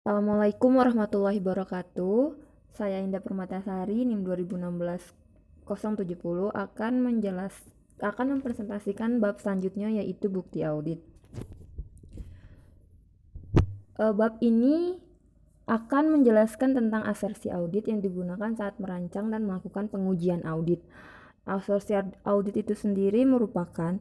Assalamualaikum warahmatullahi wabarakatuh. Saya Indah Permatasari, NIM 2016-070 akan mempresentasikan bab selanjutnya yaitu bukti audit. Bab ini akan menjelaskan tentang asersi audit yang digunakan saat merancang dan melakukan pengujian audit. Asersi audit itu sendiri merupakan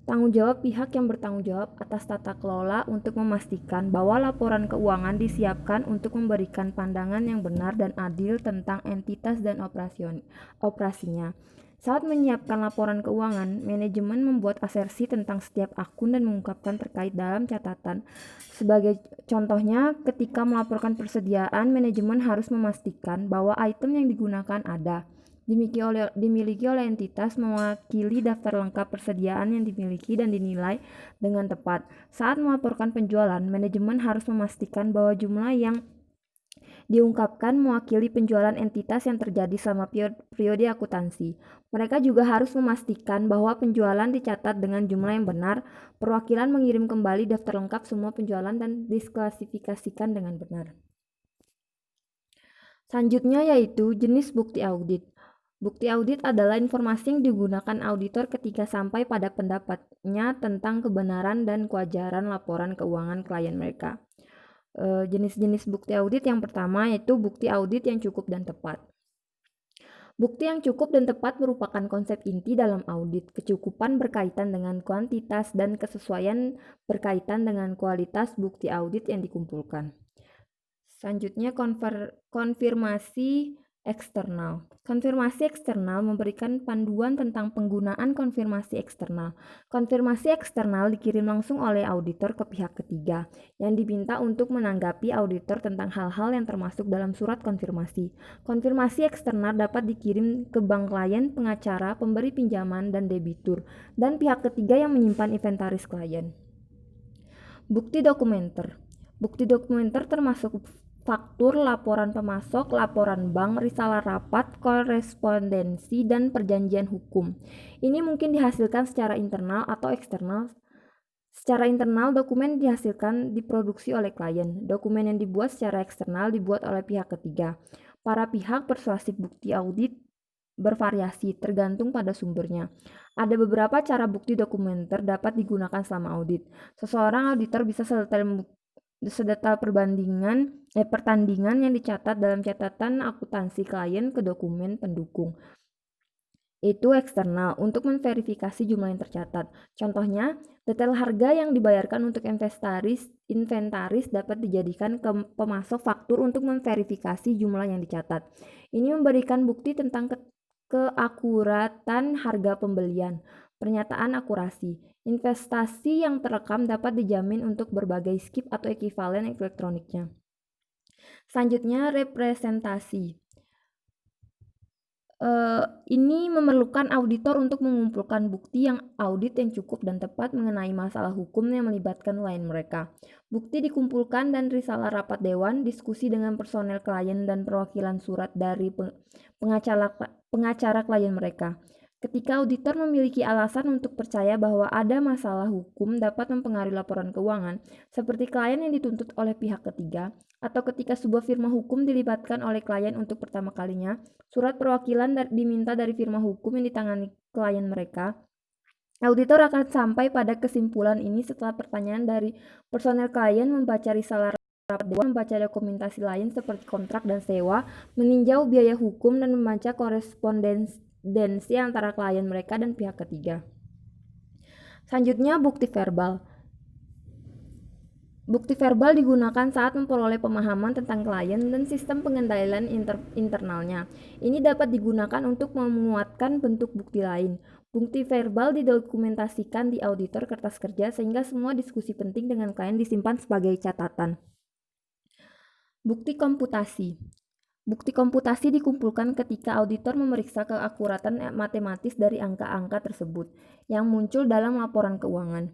tanggung jawab pihak yang bertanggung jawab atas tata kelola untuk memastikan bahwa laporan keuangan disiapkan untuk memberikan pandangan yang benar dan adil tentang entitas dan operasinya. Saat menyiapkan laporan keuangan, manajemen membuat asersi tentang setiap akun dan mengungkapkan terkait dalam catatan. Sebagai contohnya, ketika melaporkan persediaan, manajemen harus memastikan bahwa item yang digunakan ada dimiliki oleh entitas mewakili daftar lengkap persediaan yang dimiliki dan dinilai dengan tepat. Saat melaporkan penjualan, manajemen harus memastikan bahwa jumlah yang diungkapkan mewakili penjualan entitas yang terjadi selama periode akuntansi. Mereka juga harus memastikan bahwa penjualan dicatat dengan jumlah yang benar, perwakilan mengirim kembali daftar lengkap semua penjualan dan disklasifikasikan dengan benar. Selanjutnya yaitu jenis bukti audit. Bukti audit adalah informasi yang digunakan auditor ketika sampai pada pendapatnya tentang kebenaran dan kewajaran laporan keuangan klien mereka. Jenis-jenis bukti audit yang pertama yaitu bukti audit yang cukup dan tepat. Bukti yang cukup dan tepat merupakan konsep inti dalam audit. Kecukupan berkaitan dengan kuantitas dan kesesuaian berkaitan dengan kualitas bukti audit yang dikumpulkan. Selanjutnya konfirmasi eksternal. Konfirmasi eksternal memberikan panduan tentang penggunaan konfirmasi eksternal. Konfirmasi eksternal dikirim langsung oleh auditor ke pihak ketiga yang diminta untuk menanggapi auditor tentang hal-hal yang termasuk dalam surat konfirmasi. Konfirmasi eksternal dapat dikirim ke bank klien, pengacara, pemberi pinjaman, dan debitur, dan pihak ketiga yang menyimpan inventaris klien. Bukti dokumenter. Bukti dokumenter termasuk faktur, laporan pemasok, laporan bank, risalah rapat, korespondensi, dan perjanjian hukum. Ini mungkin dihasilkan secara internal atau eksternal. Secara internal, dokumen dihasilkan diproduksi oleh klien. Dokumen yang dibuat secara eksternal dibuat oleh pihak ketiga. Para pihak persuasif bukti audit bervariasi tergantung pada sumbernya. Ada beberapa cara bukti dokumenter dapat digunakan selama audit. Seseorang auditor bisa sedetail pertandingan yang dicatat dalam catatan akuntansi klien ke dokumen pendukung. Itu eksternal untuk memverifikasi jumlah yang tercatat. Contohnya, detail harga yang dibayarkan untuk inventaris dapat dijadikan ke pemasok faktur untuk memverifikasi jumlah yang dicatat. Ini memberikan bukti tentang keakuratan harga pembelian. Pernyataan akurasi. Investasi yang terekam dapat dijamin untuk berbagai skip atau ekuivalen elektroniknya. Selanjutnya, representasi. Ini memerlukan auditor untuk mengumpulkan bukti yang cukup dan tepat mengenai masalah hukum yang melibatkan klien mereka. Bukti dikumpulkan dan risalah rapat dewan, diskusi dengan personel klien dan perwakilan surat dari pengacara klien mereka. Ketika auditor memiliki alasan untuk percaya bahwa ada masalah hukum dapat mempengaruhi laporan keuangan, seperti klien yang dituntut oleh pihak ketiga, atau ketika sebuah firma hukum dilibatkan oleh klien untuk pertama kalinya, surat perwakilan diminta dari firma hukum yang ditangani klien mereka. Auditor akan sampai pada kesimpulan ini setelah pertanyaan dari personel klien, membaca risalah rapat dewan, membaca dokumentasi lain seperti kontrak dan sewa, meninjau biaya hukum, dan membaca korespondensi antara klien mereka dan pihak ketiga. Selanjutnya, bukti verbal. Bukti verbal digunakan saat memperoleh pemahaman tentang klien dan sistem pengendalian internalnya. Ini dapat digunakan untuk menguatkan bentuk bukti lain. Bukti verbal didokumentasikan di auditor kertas kerja sehingga semua diskusi penting dengan klien disimpan sebagai catatan. Bukti komputasi. Bukti komputasi dikumpulkan ketika auditor memeriksa keakuratan matematis dari angka-angka tersebut yang muncul dalam laporan keuangan.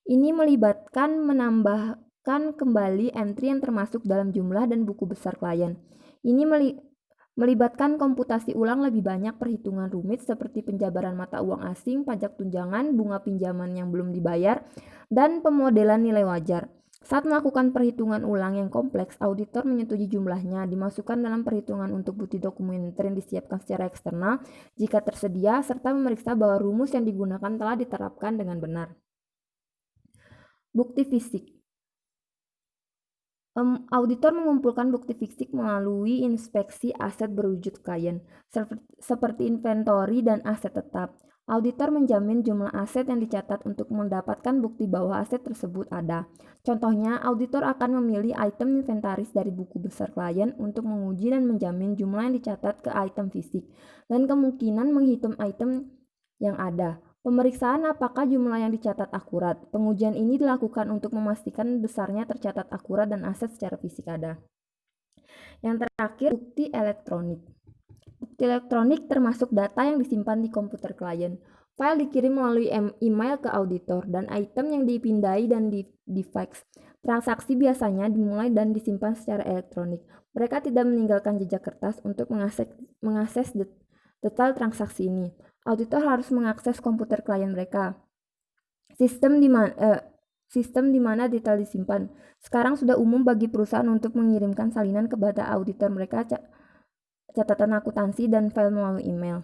Ini melibatkan menambahkan kembali entry yang termasuk dalam jumlah dan buku besar klien. Ini melibatkan komputasi ulang lebih banyak perhitungan rumit seperti penjabaran mata uang asing, pajak tunjangan, bunga pinjaman yang belum dibayar, dan pemodelan nilai wajar. Saat melakukan perhitungan ulang yang kompleks, auditor menyetujui jumlahnya, dimasukkan dalam perhitungan untuk bukti dokumenter yang disiapkan secara eksternal jika tersedia, serta memeriksa bahwa rumus yang digunakan telah diterapkan dengan benar. Bukti fisik. Auditor mengumpulkan bukti fisik melalui inspeksi aset berwujud klien, seperti inventory dan aset tetap. Auditor menjamin jumlah aset yang dicatat untuk mendapatkan bukti bahwa aset tersebut ada. Contohnya, auditor akan memilih item inventaris dari buku besar klien untuk menguji dan menjamin jumlah yang dicatat ke item fisik, dan kemungkinan menghitung item yang ada. Pemeriksaan apakah jumlah yang dicatat akurat. Pengujian ini dilakukan untuk memastikan besarnya tercatat akurat dan aset secara fisik ada. Yang terakhir, bukti elektronik. Bukti elektronik termasuk data yang disimpan di komputer klien. File dikirim melalui email ke auditor dan item yang dipindai dan di-fax. Transaksi biasanya dimulai dan disimpan secara elektronik. Mereka tidak meninggalkan jejak kertas untuk mengakses detail transaksi ini. Auditor harus mengakses komputer klien mereka. Sistem di mana detail disimpan. Sekarang sudah umum bagi perusahaan untuk mengirimkan salinan kepada auditor mereka catatan akuntansi dan file melalui email.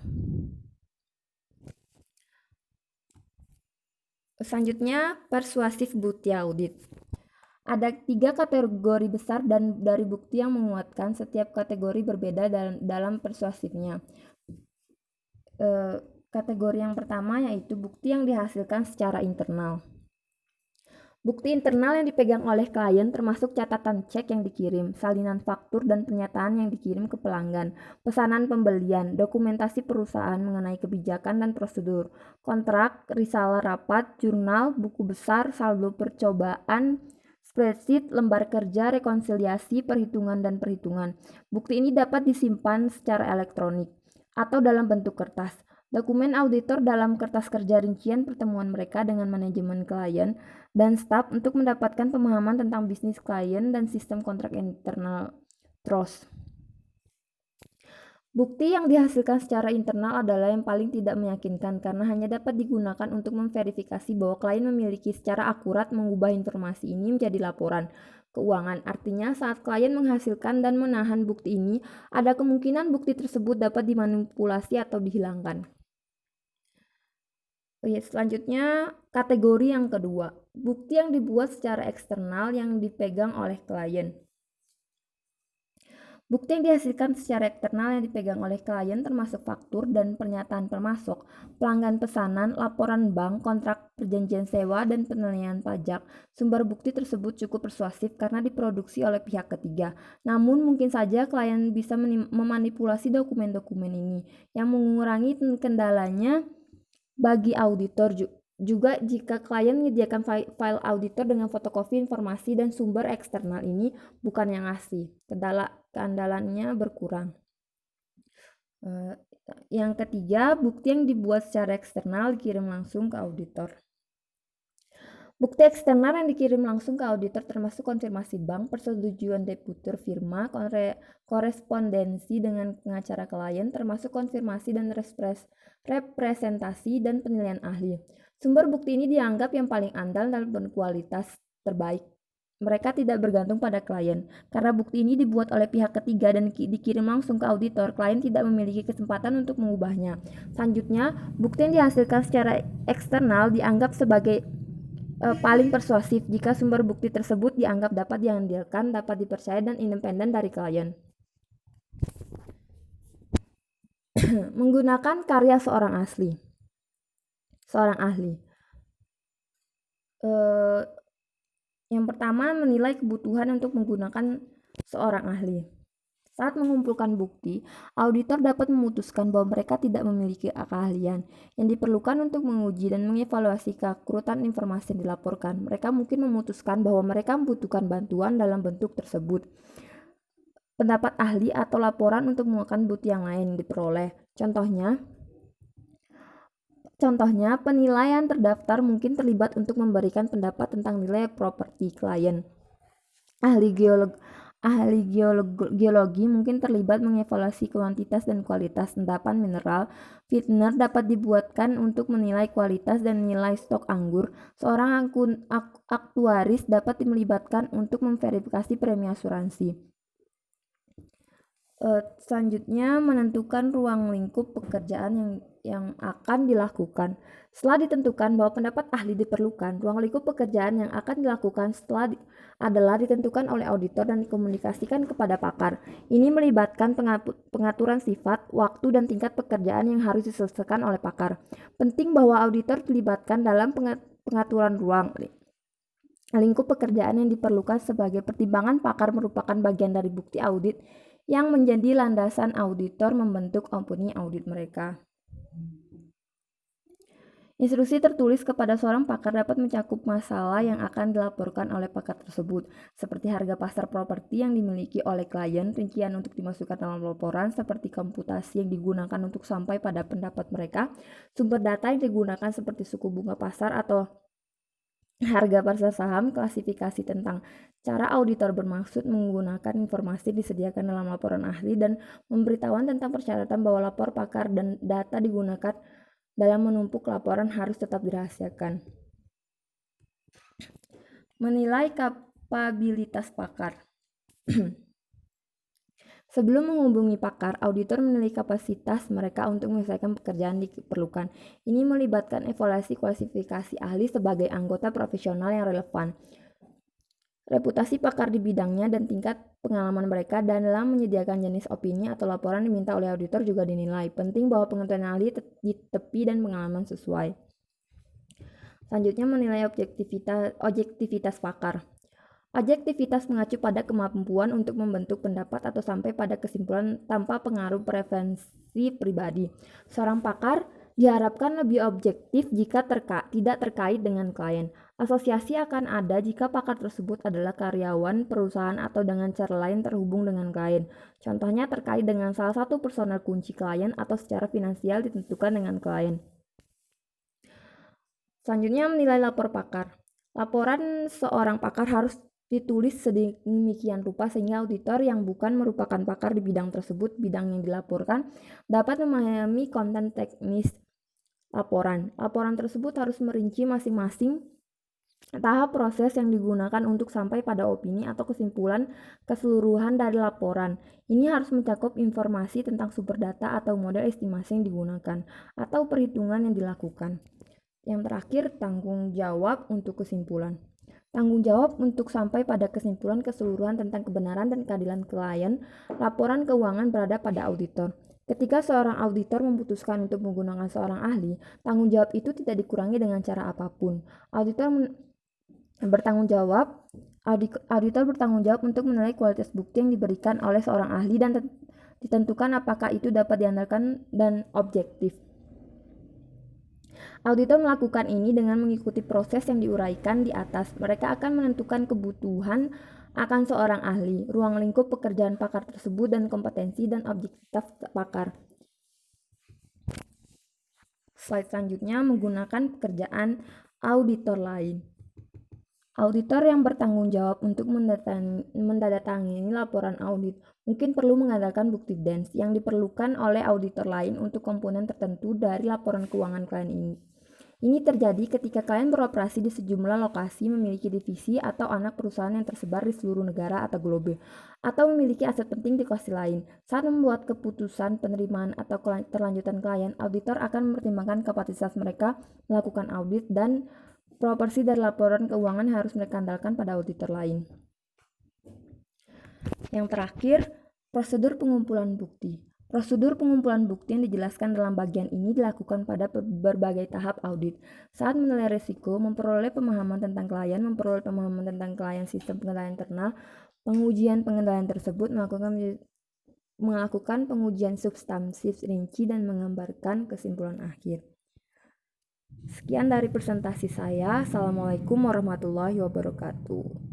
Selanjutnya, persuasif bukti audit. Ada 3 kategori besar dan dari bukti yang menguatkan. Setiap kategori berbeda dalam persuasifnya. Kategori yang pertama yaitu bukti yang dihasilkan secara internal. Bukti internal yang dipegang oleh klien termasuk catatan cek yang dikirim, salinan faktur dan pernyataan yang dikirim ke pelanggan, pesanan pembelian, dokumentasi perusahaan mengenai kebijakan dan prosedur, kontrak, risalah rapat, jurnal, buku besar, saldo percobaan, spreadsheet, lembar kerja, rekonsiliasi, perhitungan, dan perhitungan. Bukti ini dapat disimpan secara elektronik atau dalam bentuk kertas. Dokumen auditor dalam kertas kerja rincian pertemuan mereka dengan manajemen klien dan staf untuk mendapatkan pemahaman tentang bisnis klien dan sistem kontrak internal trust. Bukti yang dihasilkan secara internal adalah yang paling tidak meyakinkan karena hanya dapat digunakan untuk memverifikasi bahwa klien memiliki secara akurat mengubah informasi ini menjadi laporan keuangan. Artinya, saat klien menghasilkan dan menahan bukti ini, ada kemungkinan bukti tersebut dapat dimanipulasi atau dihilangkan. Selanjutnya, kategori yang kedua, bukti yang dibuat secara eksternal yang dipegang oleh klien. Bukti yang dihasilkan secara eksternal yang dipegang oleh klien termasuk faktur dan pernyataan permasok, pelanggan pesanan, laporan bank, kontrak perjanjian sewa, dan penilaian pajak. Sumber bukti tersebut cukup persuasif karena diproduksi oleh pihak ketiga. Namun mungkin saja klien bisa memanipulasi dokumen-dokumen ini, yang mengurangi kendalanya bagi auditor juga jika klien menyediakan file auditor dengan fotokopi informasi dan sumber eksternal ini bukan yang asli, keandalannya berkurang. Yang ketiga, bukti yang dibuat secara eksternal dikirim langsung ke auditor. Bukti eksternal yang dikirim langsung ke auditor termasuk konfirmasi bank, persetujuan debitur firma, korespondensi dengan pengacara klien, termasuk konfirmasi dan representasi dan penilaian ahli. Sumber bukti ini dianggap yang paling andal dan berkualitas terbaik. Mereka tidak bergantung pada klien. Karena bukti ini dibuat oleh pihak ketiga dan dikirim langsung ke auditor, klien tidak memiliki kesempatan untuk mengubahnya. Selanjutnya, bukti yang dihasilkan secara eksternal dianggap sebagai paling persuasif jika sumber bukti tersebut dianggap dapat diandalkan, dapat dipercaya, dan independen dari klien. Menggunakan karya seorang ahli. Yang pertama, menilai kebutuhan untuk menggunakan seorang ahli. Saat mengumpulkan bukti, auditor dapat memutuskan bahwa mereka tidak memiliki keahlian yang diperlukan untuk menguji dan mengevaluasi keakuratan informasi yang dilaporkan. Mereka mungkin memutuskan bahwa mereka membutuhkan bantuan dalam bentuk tersebut, pendapat ahli atau laporan untuk menguatkan bukti yang lain diperoleh. Contohnya, penilaian terdaftar mungkin terlibat untuk memberikan pendapat tentang nilai properti klien. Ahli geologi mungkin terlibat mengevaluasi kuantitas dan kualitas endapan mineral. Vintner dapat dibuatkan untuk menilai kualitas dan nilai stok anggur. Seorang aktuaris dapat melibatkan untuk memverifikasi premi asuransi. Selanjutnya menentukan ruang lingkup pekerjaan yang akan dilakukan. Setelah ditentukan bahwa pendapat ahli diperlukan, ruang lingkup pekerjaan yang akan dilakukan adalah ditentukan oleh auditor dan dikomunikasikan kepada pakar. Ini melibatkan pengaturan sifat, waktu, dan tingkat pekerjaan yang harus diselesaikan oleh pakar. Penting bahwa auditor dilibatkan dalam pengaturan ruang lingkup pekerjaan yang diperlukan sebagai pertimbangan pakar merupakan bagian dari bukti audit yang menjadi landasan auditor membentuk opini audit mereka. Instruksi tertulis kepada seorang pakar dapat mencakup masalah yang akan dilaporkan oleh pakar tersebut, seperti harga pasar properti yang dimiliki oleh klien, rincian untuk dimasukkan dalam laporan, seperti komputasi yang digunakan untuk sampai pada pendapat mereka, sumber data yang digunakan seperti suku bunga pasar atau harga pasar saham, klasifikasi tentang cara auditor bermaksud menggunakan informasi disediakan dalam laporan ahli, dan pemberitahuan tentang persyaratan bahwa lapor pakar dan data digunakan dalam menumpuk laporan harus tetap dirahasiakan. Menilai kapabilitas pakar. Sebelum menghubungi pakar, auditor menilai kapasitas mereka untuk menyelesaikan pekerjaan diperlukan. Ini melibatkan evaluasi kualifikasi ahli sebagai anggota profesional yang relevan, reputasi pakar di bidangnya, dan tingkat pengalaman mereka dalam menyediakan jenis opini atau laporan diminta oleh auditor juga dinilai. Penting bahwa pengetahuan ahli di tepi dan pengalaman sesuai. Selanjutnya menilai objektivitas pakar. Objektivitas mengacu pada kemampuan untuk membentuk pendapat atau sampai pada kesimpulan tanpa pengaruh preferensi pribadi. Seorang pakar diharapkan lebih objektif jika tidak terkait dengan klien. Asosiasi akan ada jika pakar tersebut adalah karyawan perusahaan atau dengan cara lain terhubung dengan klien. Contohnya terkait dengan salah satu personel kunci klien atau secara finansial ditentukan dengan klien. Selanjutnya menilai lapor pakar. Laporan seorang pakar harus ditulis sedemikian rupa sehingga auditor yang bukan merupakan pakar di bidang tersebut, bidang yang dilaporkan, dapat memahami konten teknis laporan. Laporan tersebut harus merinci masing-masing tahap proses yang digunakan untuk sampai pada opini atau kesimpulan keseluruhan dari laporan. Ini harus mencakup informasi tentang sumber data atau model estimasi yang digunakan atau perhitungan yang dilakukan. Yang terakhir, tanggung jawab untuk kesimpulan. Tanggung jawab untuk sampai pada kesimpulan keseluruhan tentang kebenaran dan keadilan klien, laporan keuangan berada pada auditor. Ketika seorang auditor memutuskan untuk menggunakan seorang ahli, tanggung jawab itu tidak dikurangi dengan cara apapun. Auditor bertanggung jawab untuk menilai kualitas bukti yang diberikan oleh seorang ahli dan ditentukan apakah itu dapat diandalkan dan objektif. Auditor melakukan ini dengan mengikuti proses yang diuraikan di atas. Mereka akan menentukan kebutuhan akan seorang ahli, ruang lingkup pekerjaan pakar tersebut, dan kompetensi dan objektivitas pakar. Slide selanjutnya menggunakan pekerjaan auditor lain. Auditor yang bertanggung jawab untuk menandatangani laporan audit mungkin perlu mengandalkan bukti DANS yang diperlukan oleh auditor lain untuk komponen tertentu dari laporan keuangan klien ini. Ini terjadi ketika klien beroperasi di sejumlah lokasi, memiliki divisi atau anak perusahaan yang tersebar di seluruh negara atau globe, atau memiliki aset penting di lokasi lain. Saat membuat keputusan penerimaan atau kelanjutan klien, auditor akan mempertimbangkan kapasitas mereka melakukan audit dan proporsi dari laporan keuangan harus mereka andalkan pada auditor lain. Yang terakhir, prosedur pengumpulan bukti. Prosedur pengumpulan bukti yang dijelaskan dalam bagian ini dilakukan pada berbagai tahap audit. Saat menilai risiko, memperoleh pemahaman tentang klien, sistem pengendalian internal, pengujian pengendalian tersebut, melakukan pengujian substansif rinci, dan menggambarkan kesimpulan akhir. Sekian dari presentasi saya. Assalamualaikum warahmatullahi wabarakatuh.